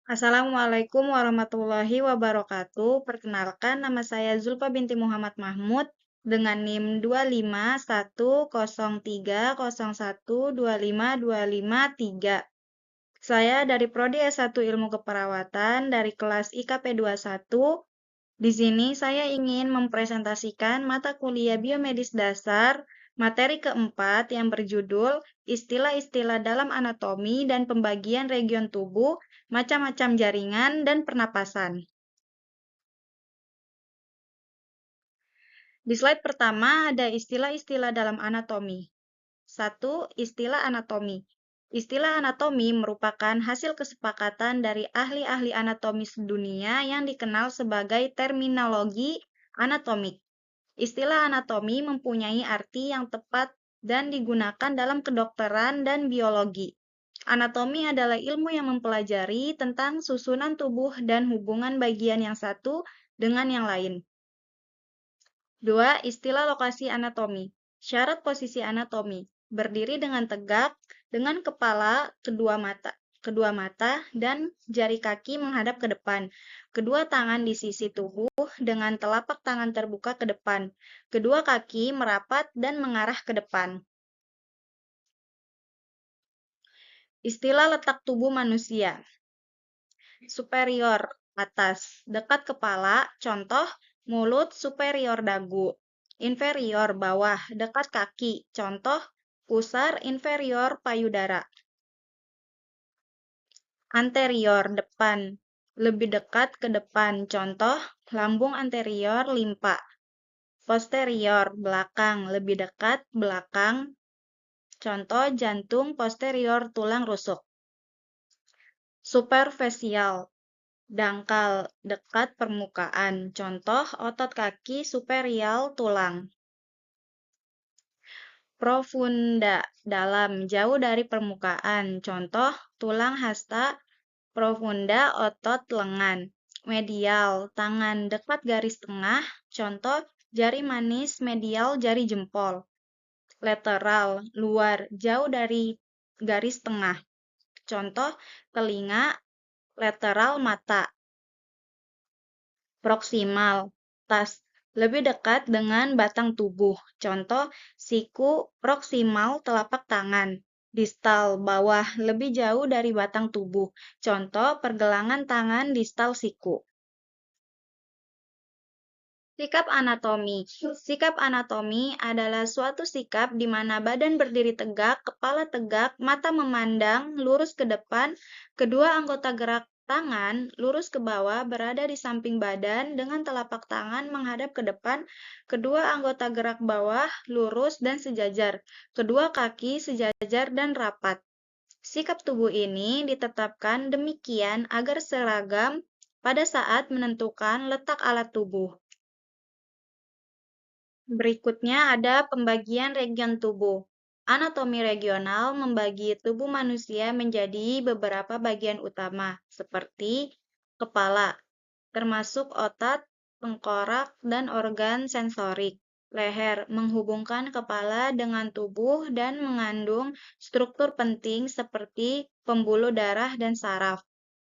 Assalamualaikum warahmatullahi wabarakatuh. Perkenalkan, nama saya Zulfa binti Muhammad Mahmud dengan NIM 2510301252523. Saya dari Prodi S1 Ilmu Keperawatan dari kelas IKP 21. Di sini saya ingin mempresentasikan mata kuliah biomedis dasar materi keempat yang berjudul Istilah-istilah dalam anatomi dan pembagian region tubuh, macam-macam jaringan dan pernapasan. Di slide pertama ada istilah-istilah dalam anatomi. 1. Istilah anatomi. Istilah anatomi merupakan hasil kesepakatan dari ahli-ahli anatomi sedunia yang dikenal sebagai terminologi anatomik. Istilah anatomi mempunyai arti yang tepat dan digunakan dalam kedokteran dan biologi. Anatomi adalah ilmu yang mempelajari tentang susunan tubuh dan hubungan bagian yang satu dengan yang lain. 2. Istilah lokasi anatomi. Syarat posisi anatomi. Berdiri dengan tegak, dengan kepala, kedua mata, dan jari kaki menghadap ke depan. Kedua tangan di sisi tubuh dengan telapak tangan terbuka ke depan. Kedua kaki merapat dan mengarah ke depan. Istilah letak tubuh manusia. Superior, atas, dekat kepala, contoh, mulut, superior dagu. Inferior, bawah, dekat kaki, contoh, pusar, inferior, payudara. Anterior, depan, lebih dekat ke depan, contoh, lambung anterior, limpa. Posterior, belakang, lebih dekat, belakang, contoh, jantung, posterior, tulang rusuk. Superficial, dangkal, dekat permukaan, contoh, otot kaki, superior, tulang. Profunda, dalam, jauh dari permukaan, contoh, tulang hasta, profunda, otot lengan. Medial, tangan, dekat garis tengah, contoh, jari manis, medial, jari jempol. Lateral, luar, jauh dari garis tengah, contoh, telinga, lateral mata. Proksimal, tas, lebih dekat dengan batang tubuh, contoh, siku, proksimal telapak tangan. Distal, bawah, lebih jauh dari batang tubuh, contoh, pergelangan tangan distal siku. Sikap anatomi. Sikap anatomi adalah suatu sikap di mana badan berdiri tegak, kepala tegak, mata memandang, lurus ke depan, kedua anggota gerak tangan lurus ke bawah berada di samping badan dengan telapak tangan menghadap ke depan, kedua anggota gerak bawah lurus dan sejajar, kedua kaki sejajar dan rapat. Sikap tubuh ini ditetapkan demikian agar seragam pada saat menentukan letak alat tubuh. Berikutnya ada pembagian region tubuh. Anatomi regional membagi tubuh manusia menjadi beberapa bagian utama, seperti kepala, termasuk otot, tengkorak, dan organ sensorik. Leher menghubungkan kepala dengan tubuh dan mengandung struktur penting seperti pembuluh darah dan saraf.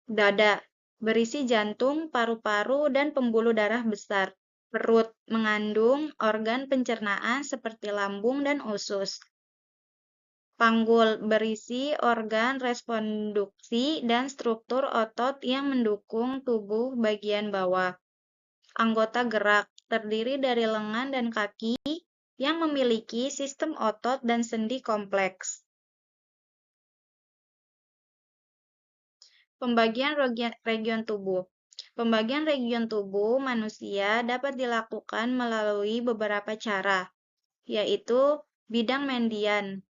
Dada berisi jantung, paru-paru, dan pembuluh darah besar. Perut mengandung organ pencernaan seperti lambung dan usus. Panggul berisi organ responduksi dan struktur otot yang mendukung tubuh bagian bawah. Anggota gerak terdiri dari lengan dan kaki yang memiliki sistem otot dan sendi kompleks. Pembagian region tubuh. Pembagian region tubuh manusia dapat dilakukan melalui beberapa cara, yaitu bidang median.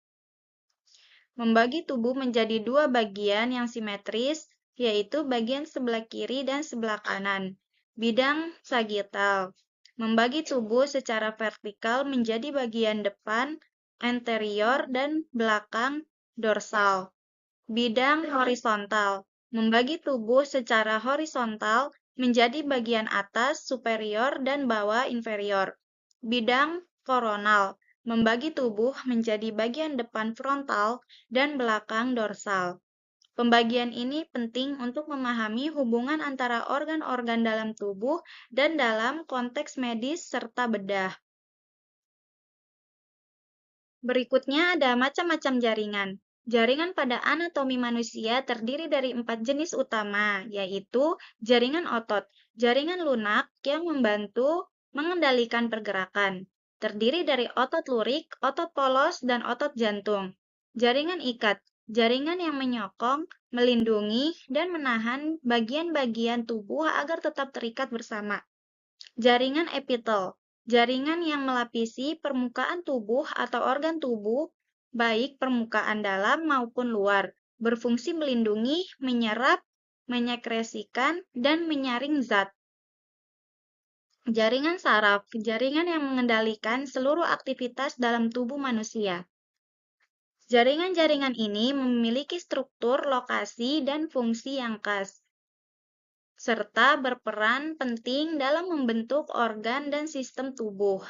Membagi tubuh menjadi dua bagian yang simetris, yaitu bagian sebelah kiri dan sebelah kanan. Bidang sagittal. Membagi tubuh secara vertikal menjadi bagian depan, anterior, dan belakang, dorsal. Bidang horizontal. Membagi tubuh secara horizontal menjadi bagian atas, superior, dan bawah, inferior. Bidang koronal. Membagi tubuh menjadi bagian depan frontal dan belakang dorsal. Pembagian ini penting untuk memahami hubungan antara organ-organ dalam tubuh dan dalam konteks medis serta bedah. Berikutnya ada macam-macam jaringan. Jaringan pada anatomi manusia terdiri dari 4 jenis utama, yaitu jaringan otot, jaringan lunak yang membantu mengendalikan pergerakan, terdiri dari otot lurik, otot polos, dan otot jantung. Jaringan ikat, jaringan yang menyokong, melindungi, dan menahan bagian-bagian tubuh agar tetap terikat bersama. Jaringan epitel, jaringan yang melapisi permukaan tubuh atau organ tubuh, baik permukaan dalam maupun luar, berfungsi melindungi, menyerap, menyekresikan, dan menyaring zat. Jaringan saraf, jaringan yang mengendalikan seluruh aktivitas dalam tubuh manusia. Jaringan-jaringan ini memiliki struktur, lokasi, dan fungsi yang khas, serta berperan penting dalam membentuk organ dan sistem tubuh.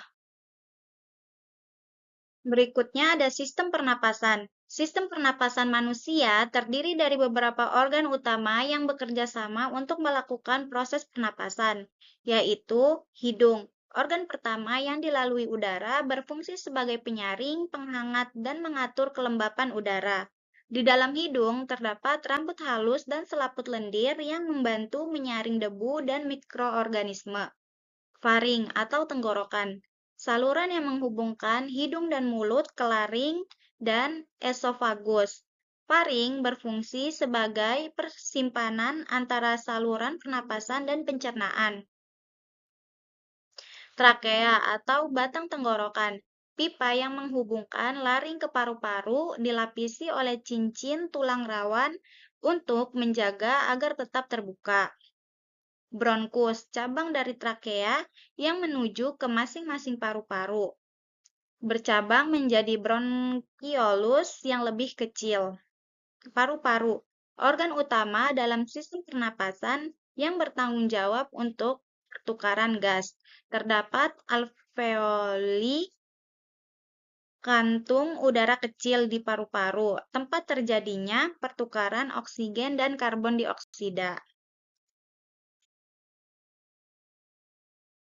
Berikutnya ada sistem pernapasan. Sistem pernapasan manusia terdiri dari beberapa organ utama yang bekerja sama untuk melakukan proses pernapasan, yaitu hidung. Organ pertama yang dilalui udara berfungsi sebagai penyaring, penghangat, dan mengatur kelembapan udara. Di dalam hidung terdapat rambut halus dan selaput lendir yang membantu menyaring debu dan mikroorganisme. Faring atau tenggorokan, saluran yang menghubungkan hidung dan mulut ke laring dan esofagus. Faring berfungsi sebagai persimpanan antara saluran pernapasan dan pencernaan. Trakea atau batang tenggorokan, pipa yang menghubungkan laring ke paru-paru dilapisi oleh cincin tulang rawan untuk menjaga agar tetap terbuka. Bronkus, cabang dari trakea yang menuju ke masing-masing paru-paru. Bercabang menjadi bronkiolus yang lebih kecil. Paru-paru, organ utama dalam sistem pernapasan yang bertanggung jawab untuk pertukaran gas. Terdapat alveoli, kantung udara kecil di paru-paru, tempat terjadinya pertukaran oksigen dan karbon dioksida.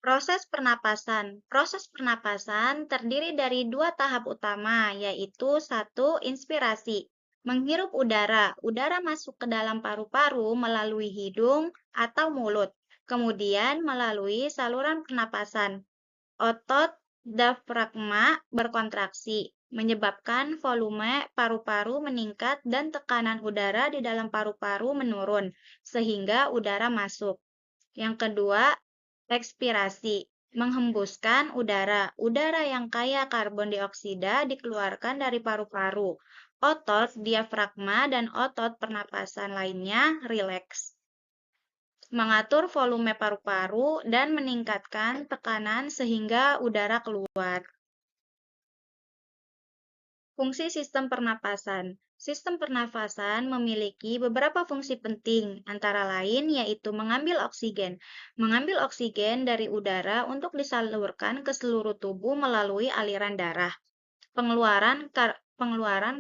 Proses pernapasan. Proses pernapasan terdiri dari dua tahap utama, yaitu satu, inspirasi. Menghirup udara. Udara masuk ke dalam paru-paru melalui hidung atau mulut, kemudian melalui saluran pernapasan. Otot diafragma berkontraksi, menyebabkan volume paru-paru meningkat dan tekanan udara di dalam paru-paru menurun, sehingga udara masuk. Yang kedua, ekspirasi, menghembuskan udara. Udara yang kaya karbon dioksida dikeluarkan dari paru-paru. Otot diafragma dan otot pernapasan lainnya rileks, mengatur volume paru-paru dan meningkatkan tekanan sehingga udara keluar. Fungsi sistem pernapasan. Sistem pernafasan memiliki beberapa fungsi penting, antara lain yaitu mengambil oksigen. Mengambil oksigen dari udara untuk disalurkan ke seluruh tubuh melalui aliran darah. Pengeluaran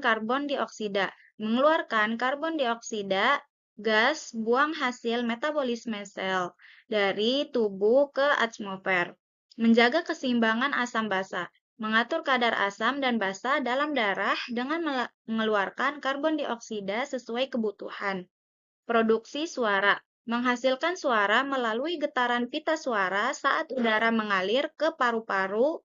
karbon dioksida. Mengeluarkan karbon dioksida, gas buang hasil metabolisme sel dari tubuh ke atmosfer. Menjaga keseimbangan asam basa. Mengatur kadar asam dan basa dalam darah dengan mengeluarkan karbon dioksida sesuai kebutuhan. Produksi suara. Menghasilkan suara melalui getaran pita suara saat udara mengalir ke paru-paru,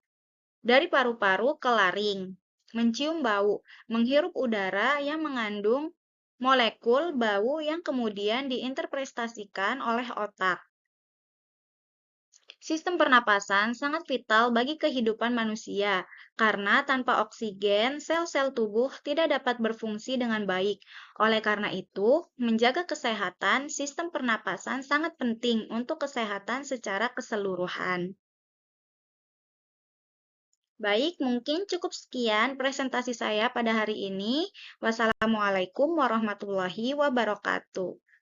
dari paru-paru ke laring. Mencium bau. Menghirup udara yang mengandung molekul bau yang kemudian diinterpretasikan oleh otak. Sistem pernapasan sangat vital bagi kehidupan manusia, karena tanpa oksigen, sel-sel tubuh tidak dapat berfungsi dengan baik. Oleh karena itu, menjaga kesehatan sistem pernapasan sangat penting untuk kesehatan secara keseluruhan. Baik, mungkin cukup sekian presentasi saya pada hari ini. Wassalamualaikum warahmatullahi wabarakatuh.